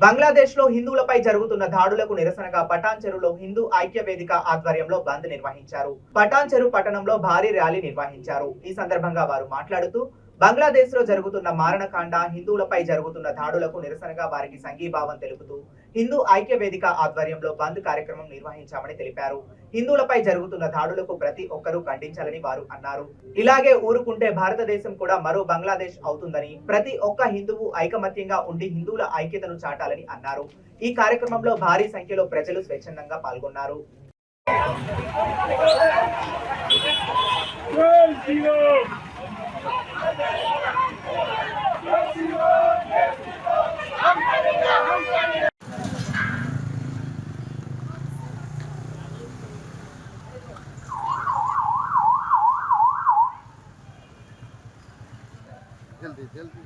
బంగ్లాదేశ్ లో హిందువులపై జరుగుతున్న దాడులకు నిరసనగా పటాన్ చెరువులో హిందూ ఐక్య వేదిక ఆధ్వర్యంలో బంద్ నిర్వహించారు. పటాన్ చెరువు పట్టణంలో భారీ ర్యాలీ నిర్వహించారు. ఈ సందర్భంగా వారు మాట్లాడుతూ బంగ్లాదేశ్ లో జరుగుతున్న మారణకాండ, హిందువులపై జరుగుతున్న దాడులకు నిరసనగా వారికి సంఘీభావం తెలుపుతూ హిందూ ఐక్య వేదిక ఆధ్వర్యంలో బంద్ కార్యక్రమం నిర్వహించామని తెలిపారు. హిందువులపై జరుగుతున్న దాడులకు ప్రతి ఒక్కరూ ఖండించాలని వారు అన్నారు. ఇలాగే ఊరుకుంటే భారతదేశం కూడా మరో బంగ్లాదేశ్ అవుతుందని, ప్రతి ఒక్క హిందువు ఐకమత్యంగా ఉండి హిందువుల ఐక్యతను చాటాలని అన్నారు. ఈ కార్యక్రమంలో భారీ సంఖ్యలో ప్రజలు స్వచ్ఛందంగా పాల్గొన్నారు. जल्दी जल्दी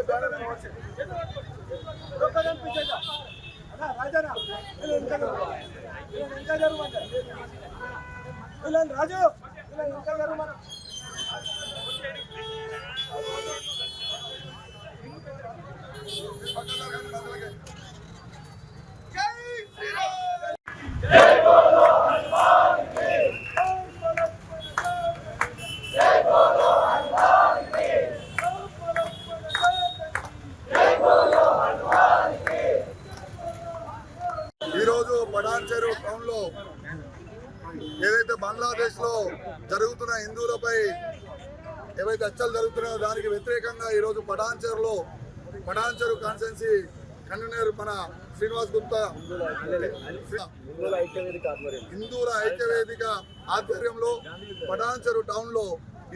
बैनर राजू పటాన్ చెరువు టౌన్ లో ఏదైతే బంగ్లాదేశ్ లో జరుగుతున్న హిందువులపై ఏవైతే హత్యలు జరుగుతున్నాయో దానికి వ్యతిరేకంగా ఈరోజు పటాన్ చెరువు కాన్స్టిట్యుయెన్సీ కన్వీనర్ మన శ్రీనివాస్ గుప్తా హిందువుల ఐక్యవేదిక ఆధ్వర్యంలో పటాన్ చెరువు టౌన్ లో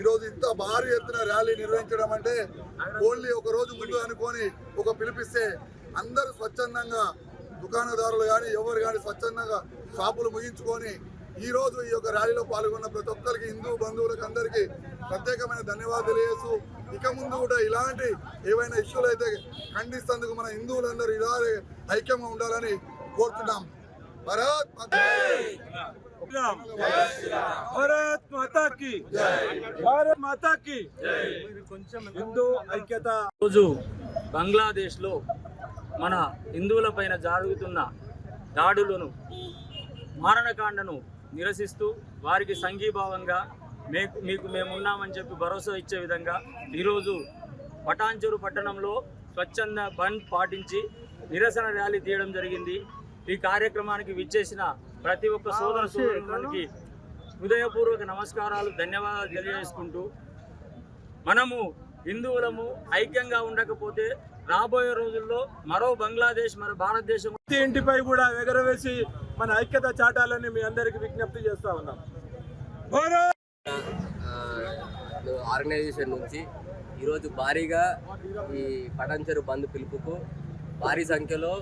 ఈరోజు ఇంత భారీ ఎత్తున ర్యాలీ నిర్వహించడం అంటే ఓన్లీ ఒక రోజు ముందు అనుకొని ఒక పిలిపిస్తే అందరూ స్వచ్ఛందంగా, దుకాణదారులు కానీ ఎవరు కానీ స్వచ్ఛందంగా షాపులు ముగించుకొని ఈ రోజు ఈ యొక్క ర్యాలీలో పాల్గొన్న ప్రతి ఒక్కరికి, హిందూ బంధువులకు అందరికీ ప్రత్యేకమైన ధన్యవాదాలు తెలియజేస్తూ ఇక ముందు కూడా ఇలాంటి ఏవైనా ఇష్యూలు అయితే ఖండిస్తేందుకు మన హిందువులందరూ ఇలాగే ఐక్యంగా ఉండాలని కోరుతున్నాం. భారత్ మాతా కీ భారత్ మాతా కీ హిందూ ఐక్యత. రోజు బంగ్లాదేశ్ లో మన హిందువుల పైన జరుగుతున్న దాడులను, మారణకాండను నిరసిస్తూ వారికి సంఘీభావంగా మీకు మేమున్నామని చెప్పి భరోసా ఇచ్చే విధంగా ఈరోజు పటాన్ చెరువు పట్టణంలో స్వచ్ఛంద బంద్ పాటించి నిరసన ర్యాలీ తీయడం జరిగింది. ఈ కార్యక్రమానికి విచ్చేసిన ప్రతి ఒక్క సోదరునికి హృదయపూర్వక నమస్కారాలు, ధన్యవాదాలు తెలియజేసుకుంటూ, మనము హిందువులము ఐక్యంగా ఉండకపోతే రాబోయే రోజుల్లో మరో బంగ్లాదేశ్, మన భారతదేశం ఇంటిపై కూడా ఎగరవేసి మన ఐక్యత చాటాలని మీ అందరికి విజ్ఞప్తి చేస్తా ఉన్నాం. ఆర్గనైజేషన్ నుంచి ఈరోజు భారీగా ఈ పటాన్ చెరువు బంద్ పిలుపుకు భారీ సంఖ్యలో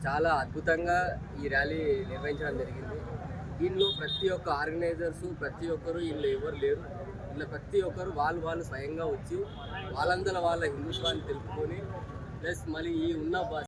చాలా అద్భుతంగా ఈ ర్యాలీ నిర్వహించడం జరిగింది. దీనిలో ప్రతి ఒక్క ఆర్గనైజర్సు, ప్రతి ఒక్కరు వీళ్ళు ఎవరు లేరు, ఇలా ప్రతి ఒక్కరు వాళ్ళు స్వయంగా వచ్చి వాళ్ళందరూ వాళ్ళ హిందుత్వాన్ని తెలుపుకొని ప్లస్ మళ్ళీ ఈ ఉన్న